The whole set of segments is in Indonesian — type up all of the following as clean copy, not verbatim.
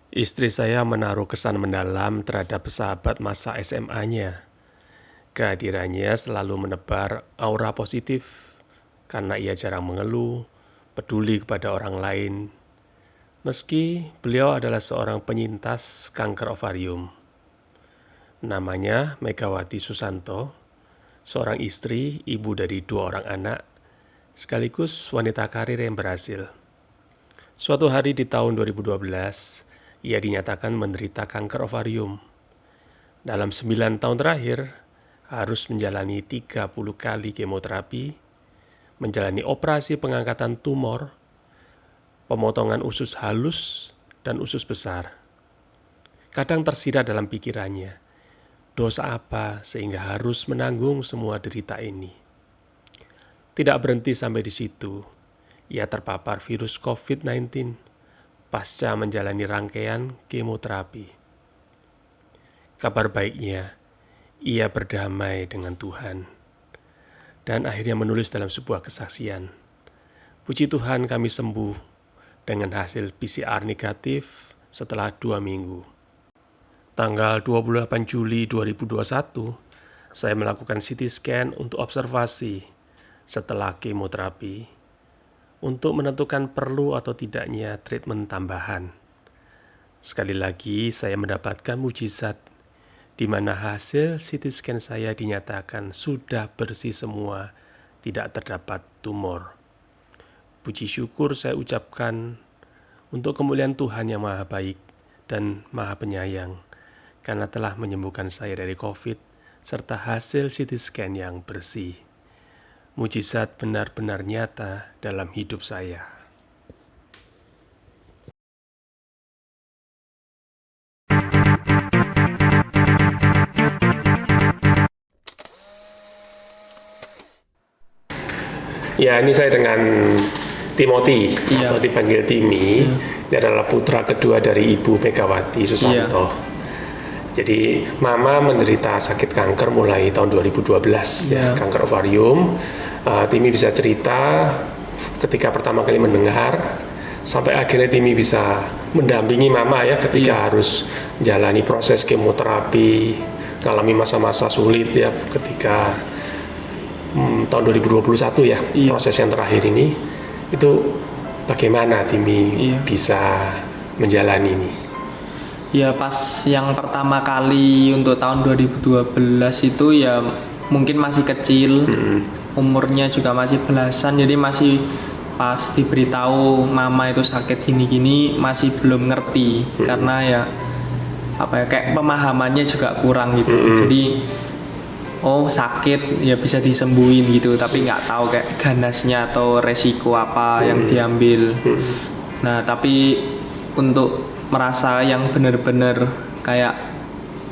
Istri saya menaruh kesan mendalam terhadap sahabat masa SMA-nya. Kehadirannya selalu menebar aura positif karena ia jarang mengeluh, peduli kepada orang lain. Meski beliau adalah seorang penyintas kanker ovarium. Namanya Megawati Susanto, seorang istri, ibu dari 2 orang anak, sekaligus wanita karir yang berhasil. Suatu hari di tahun 2012, ia dinyatakan menderita kanker ovarium. Dalam 9 tahun terakhir, harus menjalani 30 kali kemoterapi, menjalani operasi pengangkatan tumor, pemotongan usus halus, dan usus besar. Kadang tersirat dalam pikirannya, dosa apa sehingga harus menanggung semua derita ini. Tidak berhenti sampai di situ, ia terpapar virus COVID-19 pasca menjalani rangkaian kemoterapi. Kabar baiknya, ia berdamai dengan Tuhan dan akhirnya menulis dalam sebuah kesaksian. Puji Tuhan kami sembuh dengan hasil PCR negatif setelah 2 minggu. Tanggal 28 Juli 2021, saya melakukan CT scan untuk observasi setelah kemoterapi untuk menentukan perlu atau tidaknya treatment tambahan. Sekali lagi saya mendapatkan mujizat di mana hasil CT scan saya dinyatakan sudah bersih semua, tidak terdapat tumor. Puji syukur saya ucapkan untuk kemuliaan Tuhan yang Maha Baik dan Maha Penyayang karena telah menyembuhkan saya dari COVID serta hasil CT scan yang bersih. Mujizat benar-benar nyata dalam hidup saya. Ya, ini saya dengan Timothy, atau dipanggil Timi. Ini adalah putra kedua dari Ibu Megawati Susanto. Jadi Mama menderita sakit kanker mulai tahun 2012, kanker ovarium. Timi bisa cerita ketika pertama kali mendengar, sampai akhirnya Timi bisa mendampingi Mama ya ketika harus jalani proses kemoterapi, mengalami masa-masa sulit ya ketika tahun 2021 ya, proses yang terakhir ini. Itu bagaimana Timi bisa menjalani ini? Ya pas yang pertama kali untuk tahun 2012 itu ya mungkin masih kecil, umurnya juga masih belasan, jadi masih pas diberitahu Mama itu sakit gini-gini masih belum ngerti, karena ya kayak pemahamannya juga kurang gitu. Jadi sakit ya bisa disembuhin gitu, tapi nggak tahu kayak ganasnya atau resiko apa yang diambil. Nah tapi untuk merasa yang benar-benar kayak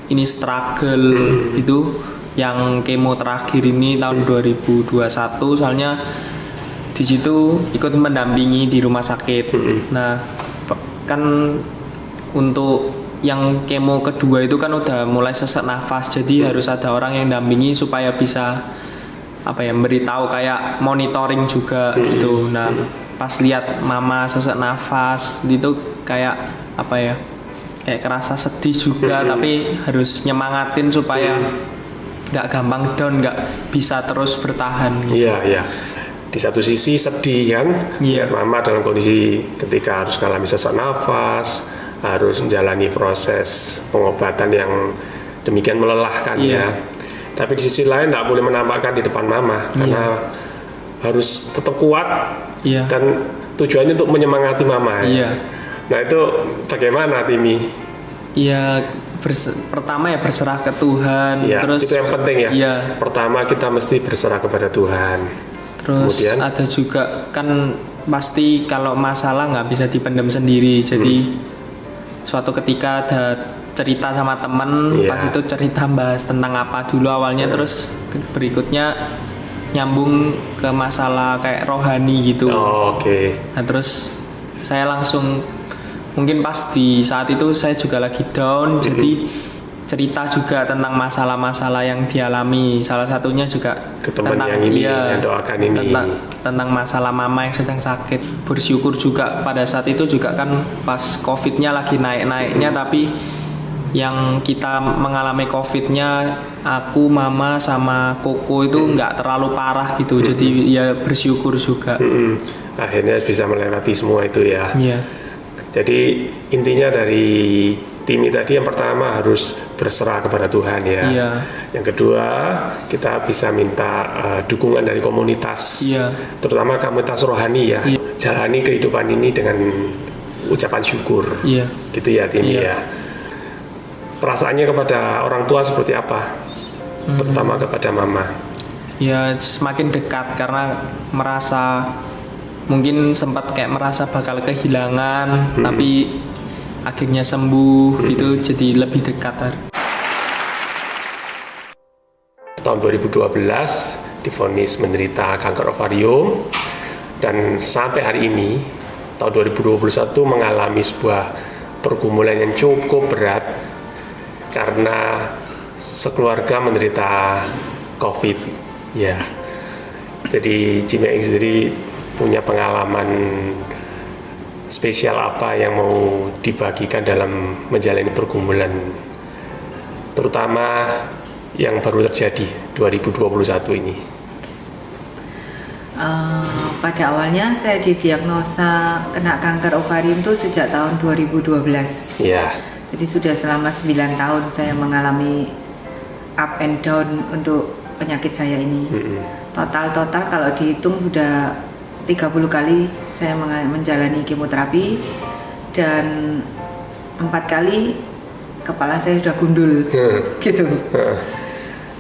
ini struggle itu yang kemo terakhir ini tahun 2021, soalnya di situ ikut mendampingi di rumah sakit. Nah kan untuk yang kemo kedua itu kan udah mulai sesak nafas, jadi harus ada orang yang dampingi supaya bisa beritahu kayak monitoring juga gitu. Nah pas lihat Mama sesak nafas itu kayak kayak kerasa sedih juga, tapi harus nyemangatin supaya nggak gampang down, nggak bisa terus bertahan gitu. Iya. Di satu sisi sedih kan, Mama dalam kondisi ketika harus mengalami sesak nafas, harus menjalani proses pengobatan yang demikian melelahkan ya. Tapi di sisi lain nggak boleh menampakkan di depan Mama karena harus tetap kuat dan tujuannya untuk menyemangati Mama. Nah itu bagaimana Timi? Ya pertama ya berserah ke Tuhan. Terus itu yang penting ya. Pertama kita mesti berserah kepada Tuhan. Terus kemudian ada juga kan pasti kalau masalah nggak bisa dipendam sendiri. Jadi suatu ketika ada cerita sama teman, pas itu cerita bahas tentang apa dulu awalnya, terus berikutnya nyambung ke masalah kayak rohani gitu. Nah terus saya langsung, mungkin pas di saat itu saya juga lagi down, jadi cerita juga tentang masalah-masalah yang dialami. Salah satunya juga Ke teman tentang yang ini, yang doakan ini. tentang masalah mama yang sedang sakit. Bersyukur juga pada saat itu juga kan pas COVID-nya lagi naik-naiknya, tapi yang kita mengalami COVID-nya, aku, mama, sama Koko itu nggak terlalu parah gitu. Jadi ya bersyukur juga. Akhirnya bisa melewati semua itu ya. Iya. Jadi intinya dari tim tadi yang pertama harus berserah kepada Tuhan ya. Iya. Yang kedua kita bisa minta dukungan dari komunitas, Iya. terutama komunitas rohani ya. Iya. Jalani kehidupan ini dengan ucapan syukur. Iya. Gitu ya tim Iya. ya. Perasaannya kepada orang tua seperti apa? Terutama kepada mama. Ya semakin dekat karena merasa mungkin sempat kayak merasa bakal kehilangan, tapi akhirnya sembuh gitu, jadi lebih dekat. Tahun 2012 divonis menderita kanker ovarium, dan sampai hari ini tahun 2021 mengalami sebuah pergumulan yang cukup berat karena sekeluarga menderita COVID ya. Jadi Cimeing sendiri punya pengalaman spesial apa yang mau dibagikan dalam menjalani pergumulan, terutama yang baru terjadi 2021 ini? Pada awalnya saya didiagnosa kena kanker ovarium itu sejak tahun 2012. Ya. Jadi sudah selama 9 tahun saya mengalami up and down untuk penyakit saya ini. Total kalau dihitung sudah 30 kali saya menjalani kemoterapi, dan 4 kali kepala saya sudah gundul gitu.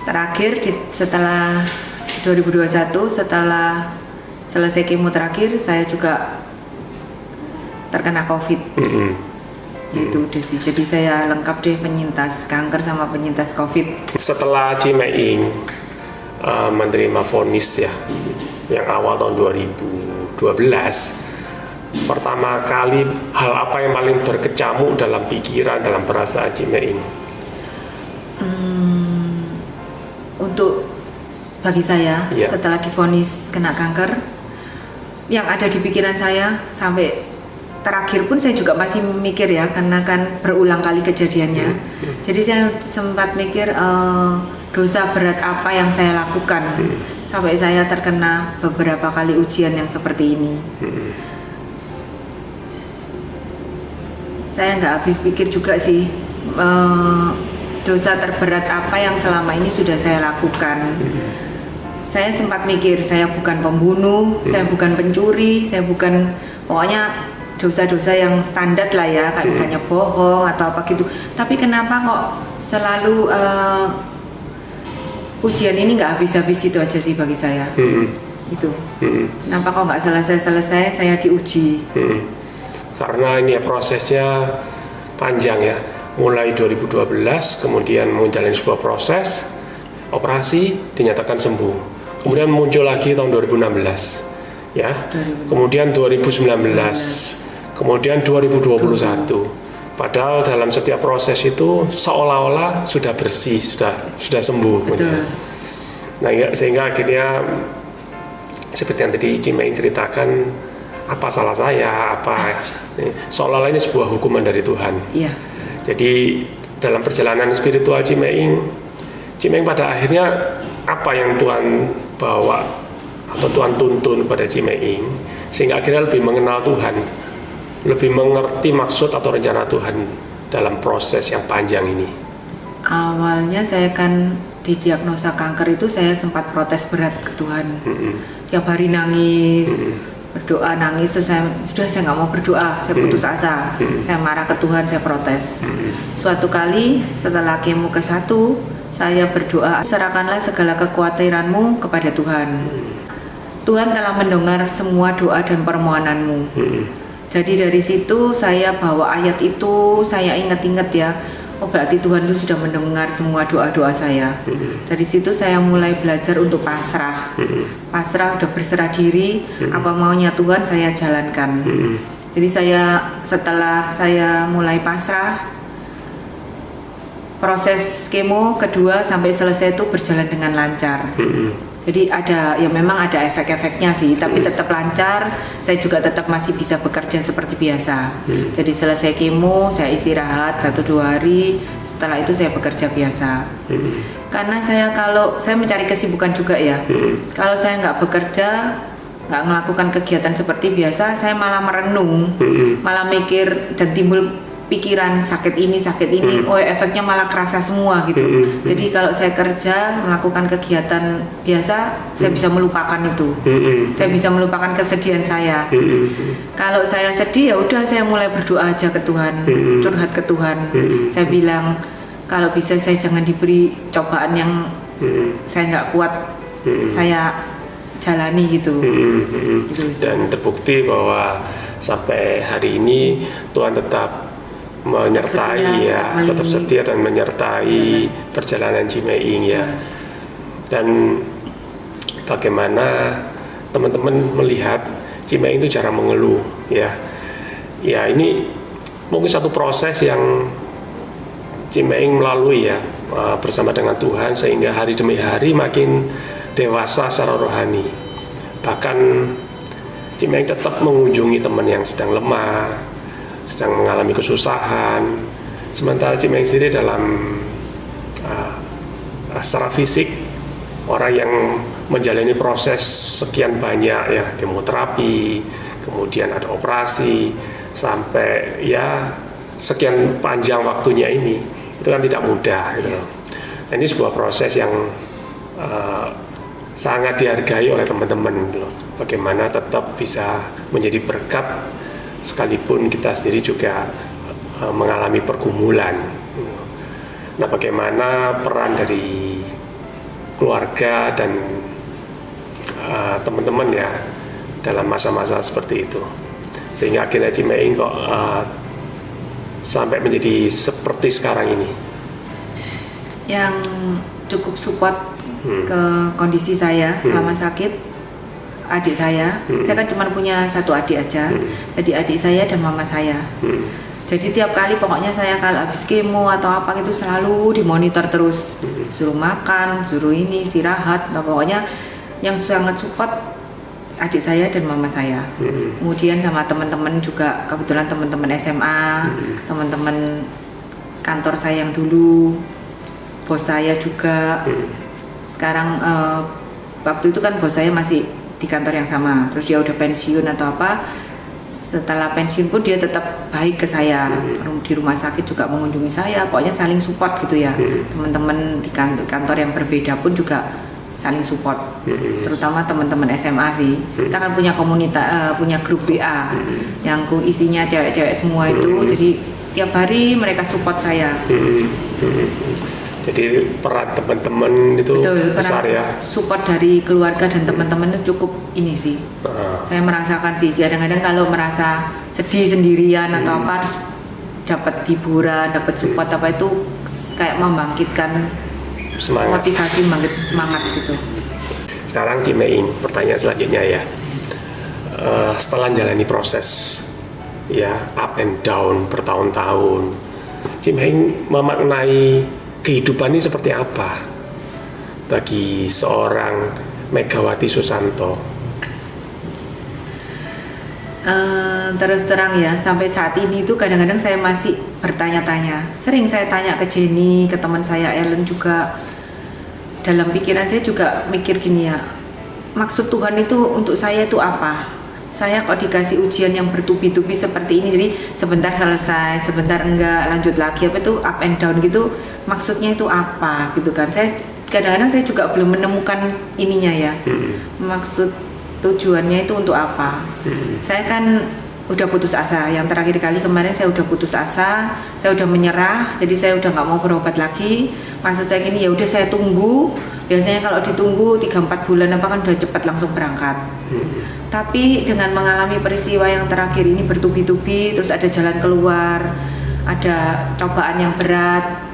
Terakhir setelah 2021, setelah selesai kemo terakhir, saya juga terkena COVID. Yaitu udah sih. Jadi saya lengkap deh, penyintas kanker sama penyintas COVID. Setelah Cimeing menerima vonis ya, yang awal tahun 2012, pertama kali hal apa yang paling berkecamuk dalam pikiran, dalam perasaan Cimeing? Untuk bagi saya, setelah divonis kena kanker, yang ada di pikiran saya sampai terakhir pun saya juga masih mikir ya, karena kan berulang kali kejadiannya. Jadi saya sempat mikir dosa berat apa yang saya lakukan sampai saya terkena beberapa kali ujian yang seperti ini. Saya nggak habis pikir juga sih, dosa terberat apa yang selama ini sudah saya lakukan. Saya sempat mikir, saya bukan pembunuh, saya bukan pencuri, saya bukan, pokoknya dosa-dosa yang standar lah ya, kayak misalnya bohong atau apa gitu. Tapi kenapa kok selalu ujian ini nggak habis-habis? Itu aja sih bagi saya. Itu. Kenapa kok nggak selesai-selesai saya diuji? Karena ini ya prosesnya panjang ya. Mulai 2012 kemudian menjalani sebuah proses operasi, dinyatakan sembuh. Kemudian muncul lagi tahun 2016 ya. Kemudian 2019. Kemudian 2021. Padahal dalam setiap proses itu seolah-olah sudah bersih, sudah sembuh. Nah, sehingga akhirnya seperti yang tadi Cimeing ceritakan, apa salah saya, seolah-olah ini sebuah hukuman dari Tuhan. Iya. Jadi dalam perjalanan spiritual Cimeing pada akhirnya apa yang Tuhan bawa atau Tuhan tuntun pada Cimeing, sehingga akhirnya lebih mengenal Tuhan, lebih mengerti maksud atau rencana Tuhan dalam proses yang panjang ini. Awalnya saya kan didiagnosa kanker itu, saya sempat protes berat ke Tuhan. Tiap hari nangis, berdoa, nangis. Terus saya nggak mau berdoa, saya putus asa. Saya marah ke Tuhan, saya protes. Suatu kali setelah kemo ke-1, saya berdoa, serahkanlah segala kekhawatiranmu kepada Tuhan. Tuhan telah mendengar semua doa dan permohonanmu. Jadi dari situ saya bawa ayat itu, saya ingat-ingat ya, oh berarti Tuhan itu sudah mendengar semua doa-doa saya. Dari situ saya mulai belajar untuk pasrah. Pasrah, udah berserah diri, apa maunya Tuhan saya jalankan. Jadi setelah saya mulai pasrah, proses kemo kedua sampai selesai itu berjalan dengan lancar. Jadi ada ya memang ada efek-efeknya sih, tapi tetap lancar. Saya juga tetap masih bisa bekerja seperti biasa. Jadi selesai kemo saya istirahat 1-2 hari, setelah itu saya bekerja biasa. Karena kalau saya mencari kesibukan juga ya. Kalau saya nggak bekerja, nggak melakukan kegiatan seperti biasa, saya malah merenung, malah mikir dan timbul pikiran sakit ini, oh efeknya malah kerasa semua gitu. Jadi kalau saya kerja melakukan kegiatan biasa, saya bisa melupakan itu. Saya bisa melupakan kesedihan saya. Kalau saya sedih ya udah saya mulai berdoa aja ke Tuhan, curhat ke Tuhan. Saya bilang kalau bisa saya jangan diberi cobaan yang saya nggak kuat, saya jalani gitu. Dan terbukti bahwa sampai hari ini Tuhan tetap menyertai tetap setia dan menyertai perjalanan Cimeing ya. Dan bagaimana teman-teman melihat Cimeing itu jarang mengeluh ya. Ya ini mungkin satu proses yang Cimeing melalui ya bersama dengan Tuhan sehingga hari demi hari makin dewasa secara rohani. Bahkan Cimeing tetap mengunjungi teman yang sedang lemah, sedang mengalami kesusahan. Sementara Cimeing sendiri dalam secara fisik orang yang menjalani proses sekian banyak ya, kemoterapi, kemudian ada operasi sampai ya sekian panjang waktunya ini, itu kan tidak mudah gitu loh. Nah, ini sebuah proses yang sangat dihargai oleh teman-teman gitu loh. Bagaimana tetap bisa menjadi berkat sekalipun kita sendiri juga mengalami pergumulan. Nah, bagaimana peran dari keluarga dan teman-teman ya dalam masa-masa seperti itu, sehingga akhirnya Cimeing kok sampai menjadi seperti sekarang ini. Yang cukup support ke kondisi saya selama sakit, adik saya. Saya kan cuma punya satu adik aja. Jadi adik saya dan mama saya. Jadi tiap kali pokoknya saya kalau habis kemo atau apa gitu selalu dimonitor terus, suruh makan, suruh ini, istirahat, atau pokoknya yang sangat support adik saya dan mama saya. Kemudian sama teman-teman juga, kebetulan teman-teman SMA, teman-teman kantor saya yang dulu, bos saya juga. Sekarang waktu itu kan bos saya masih di kantor yang sama, terus dia udah pensiun atau apa. Setelah pensiun pun dia tetap baik ke saya, di rumah sakit juga mengunjungi saya, pokoknya saling support gitu ya. Teman-teman di kantor yang berbeda pun juga saling support, terutama teman-teman SMA sih. Kita kan punya komunitas, punya grup WA yang isinya cewek-cewek semua itu, jadi tiap hari mereka support saya. Jadi peran teman-teman itu betul, besar ya. Support dari keluarga dan teman-teman itu cukup ini sih. Saya merasakan sih, kadang-kadang kalau merasa sedih sendirian atau apa, harus dapat hiburan, dapat support apa itu kayak membangkitkan semangat. Motivasi, membangkitkan semangat gitu. Sekarang Cimeing, pertanyaan selanjutnya ya. Setelah jalani proses ya up and down bertahun-tahun, Cimeing memaknai kehidupan ini seperti apa bagi seorang Megawati Susanto? Terus terang ya, sampai saat ini tuh kadang-kadang saya masih bertanya-tanya. Sering saya tanya ke Jenny, ke teman saya Ellen juga. Dalam pikiran saya juga mikir gini ya, maksud Tuhan itu untuk saya itu apa? Saya kok dikasih ujian yang bertubi-tubi seperti ini, jadi sebentar selesai, sebentar enggak, lanjut lagi, apa itu up and down gitu, maksudnya itu apa gitu kan. Saya kadang-kadang saya juga belum menemukan ininya ya, maksud tujuannya itu untuk apa. Saya kan udah putus asa, yang terakhir kali kemarin saya udah putus asa, saya udah menyerah, jadi saya udah nggak mau berobat lagi. Maksud saya gini, ya udah saya tunggu. Biasanya kalau ditunggu 3-4 bulan apa kan udah cepat langsung berangkat. Tapi dengan mengalami peristiwa yang terakhir ini bertubi-tubi, terus ada jalan keluar, ada cobaan yang berat,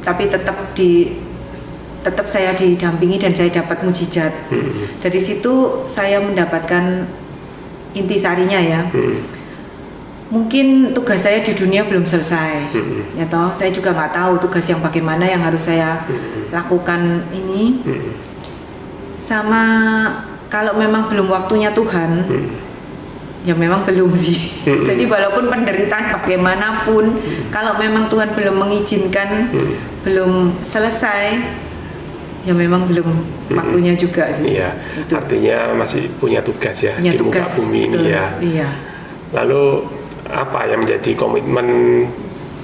tapi tetap saya didampingi dan saya dapat mujizat. Dari situ saya mendapatkan intisarinya ya. mungkin tugas saya di dunia belum selesai, ya toh. Saya juga nggak tahu tugas yang bagaimana yang harus saya lakukan ini. Sama kalau memang belum waktunya Tuhan, ya memang belum sih. Jadi walaupun penderitaan bagaimanapun, kalau memang Tuhan belum mengizinkan, belum selesai, ya memang belum waktunya juga sih. Iya. Itu. Artinya masih punya tugas ya Punya di muka tugas, bumi ini betul. ya. Iya. Lalu apa yang menjadi komitmen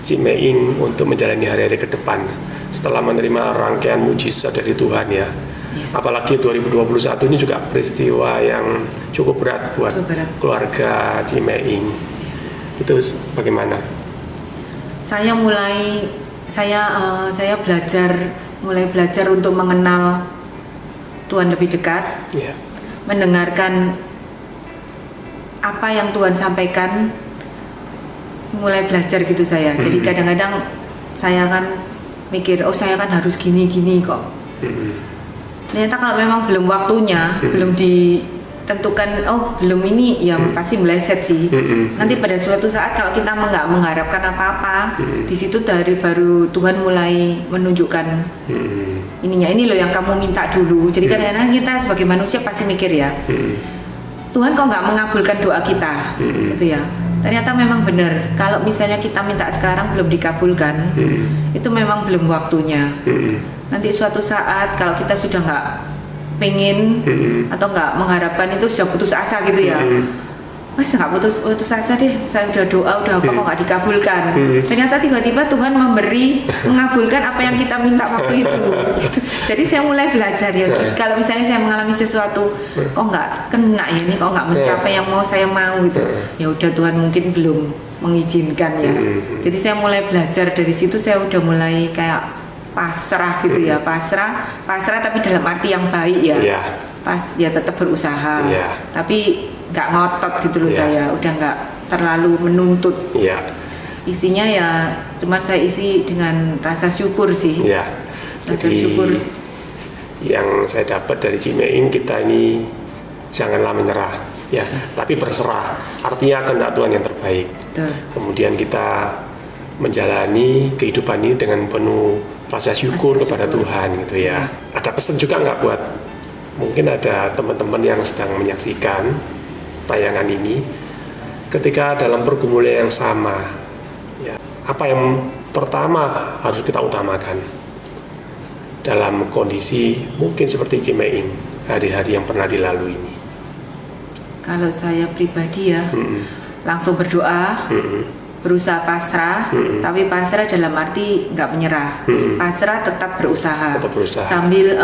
Cimeing untuk menjalani hari-hari ke depan setelah menerima rangkaian mujizat dari Tuhan ya? Apalagi 2021 ini juga peristiwa yang cukup berat buat keluarga Cimeing. Itu bagaimana? Saya mulai belajar untuk mengenal Tuhan lebih dekat, mendengarkan apa yang Tuhan sampaikan, mulai belajar gitu saya. Jadi kadang-kadang saya kan mikir, oh saya kan harus gini-gini kok. Ternyata kalau memang belum waktunya, belum ditentukan, oh belum ini, ya pasti meleset sih. Nanti pada suatu saat kalau kita nggak mengharapkan apa-apa, di situ baru Tuhan mulai menunjukkan ininya, ini loh yang kamu minta dulu. Jadi kadang-kadang kita sebagai manusia pasti mikir ya, Tuhan kok nggak mengabulkan doa kita, gitu ya. Ternyata memang benar, kalau misalnya kita minta sekarang belum dikabulkan, itu memang belum waktunya. Nanti suatu saat kalau kita sudah nggak pengen atau nggak mengharapkan, itu sudah putus asa gitu ya. Mas nggak putus asa deh, saya udah doa udah apa kok nggak dikabulkan. Ternyata tiba-tiba Tuhan mengabulkan apa yang kita minta waktu itu. Gitu. Jadi saya mulai belajar ya. Terus kalau misalnya saya mengalami sesuatu kok nggak kena ya, ini kok nggak mencapai yang saya mau gitu, ya udah Tuhan mungkin belum mengizinkan ya. Jadi saya mulai belajar dari situ, saya udah mulai kayak pasrah gitu ya, pasrah tapi dalam arti yang baik ya. Pas ya tetap berusaha, tapi nggak ngotot gitu loh. Saya udah nggak terlalu menuntut. Isinya ya cuman saya isi dengan rasa syukur sih. Rasa syukur. Yang saya dapat dari Cimeing, kita ini janganlah menyerah ya, tapi berserah. Artinya kehendak Tuhan yang terbaik. Kemudian kita menjalani kehidupan ini dengan penuh rasa syukur kepada Tuhan gitu ya. Ada pesan juga nggak buat mungkin ada teman-teman yang sedang menyaksikan tayangan ini, ketika dalam pergumulan yang sama ya, apa yang pertama harus kita utamakan dalam kondisi mungkin seperti Cimeing hari-hari yang pernah dilalui ini? Kalau saya pribadi ya, langsung berdoa, berusaha pasrah, tapi pasrah dalam arti nggak menyerah, pasrah tetap berusaha. Sambil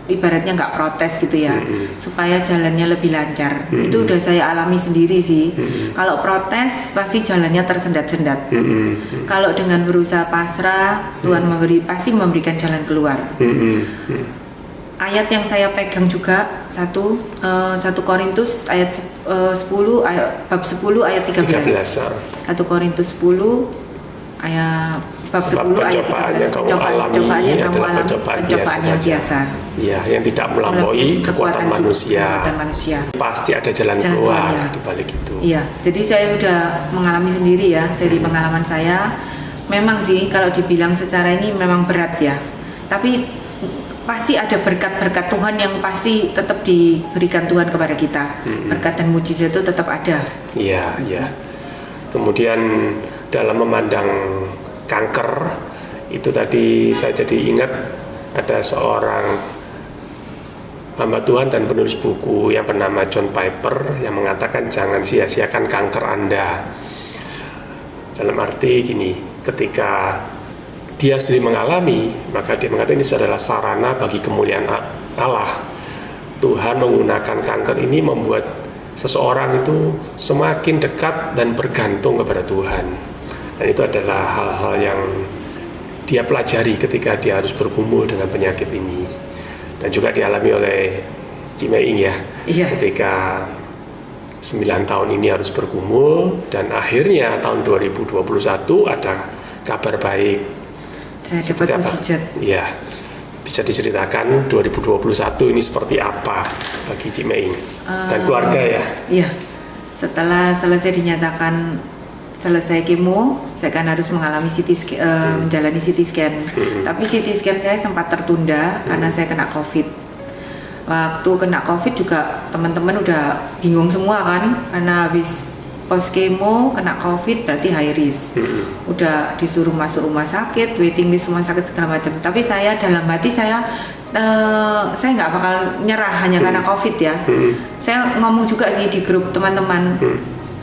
ibaratnya nggak protes gitu ya, supaya jalannya lebih lancar. Itu udah saya alami sendiri sih. Kalau protes pasti jalannya tersendat-sendat. Kalau dengan berusaha pasrah, Tuhan pasti memberikan jalan keluar. Ayat yang saya pegang juga 1 Korintus ayat 10 bab 10 ayat 13. 1 Korintus 10 ayat bab 10 ayat 13. Cobaan yang kamu alami pencobaan yang biasa. Ya, yang tidak melampaui kekuatan manusia. Pasti ada jalan keluar di balik itu. Iya, jadi saya udah mengalami sendiri ya, dari pengalaman saya. Memang sih kalau dibilang secara ini memang berat ya. Tapi pasti ada berkat-berkat Tuhan yang pasti tetap diberikan Tuhan kepada kita. Berkat dan mujizat itu tetap ada. Iya, iya. Kemudian dalam memandang kanker itu tadi saya jadi ingat ada seorang hamba Tuhan dan penulis buku yang bernama John Piper yang mengatakan jangan sia-siakan kanker Anda. Dalam arti gini, ketika dia sendiri mengalami, maka dia mengatakan ini adalah sarana bagi kemuliaan Allah. Tuhan menggunakan kanker ini membuat seseorang itu semakin dekat dan bergantung kepada Tuhan. Dan itu adalah hal-hal yang dia pelajari ketika dia harus bergumul dengan penyakit ini. Dan juga dialami oleh Cimeing ya, ketika 9 tahun ini harus bergumul, dan akhirnya tahun 2021 ada kabar baik. Saya dapat mujizat. Iya, bisa diceritakan 2021 ini seperti apa bagi Cimeing dan keluarga ya? Iya, Setelah selesai dinyatakan selesai kemo, saya kan harus mengalami menjalani CT scan. Tapi CT scan saya sempat tertunda karena saya kena COVID. Waktu kena COVID juga teman-teman udah bingung semua kan, karena habis post kemo kena COVID berarti high risk. Udah disuruh masuk rumah sakit, waiting list rumah sakit segala macam. Tapi saya dalam hati saya nggak bakal nyerah hanya karena COVID ya. Saya ngomong juga sih di grup teman-teman.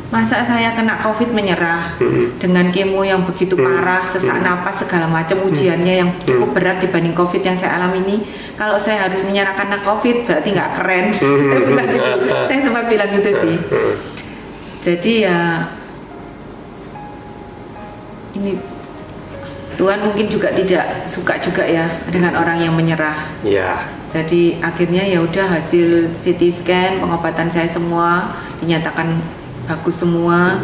Masa saya kena COVID menyerah dengan kemo yang begitu parah, sesak napas segala macam, ujiannya yang cukup berat dibanding COVID yang saya alami ini. Kalau saya harus menyerah karena COVID berarti nggak keren. Saya sempat bilang gitu sih. Jadi ya ini Tuhan mungkin juga tidak suka juga ya dengan orang yang menyerah. Jadi akhirnya ya udah hasil CT scan, pengobatan saya semua dinyatakan bagus semua.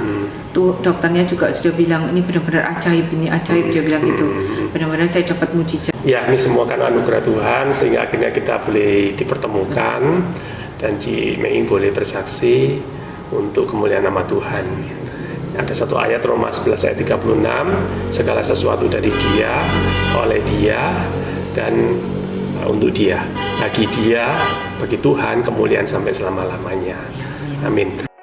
Tuh dokternya juga sudah bilang ini benar-benar ajaib, ini ajaib, dia bilang gitu. Benar-benar saya dapat mujizat. Ya, ini semua kan anugerah Tuhan sehingga akhirnya kita boleh dipertemukan dan Ci Meing boleh bersaksi untuk kemuliaan nama Tuhan. Ada satu ayat Roma 11 ayat 36, segala sesuatu dari Dia, oleh Dia, dan untuk Dia. Bagi Dia, bagi Tuhan kemuliaan sampai selama-lamanya. Amin.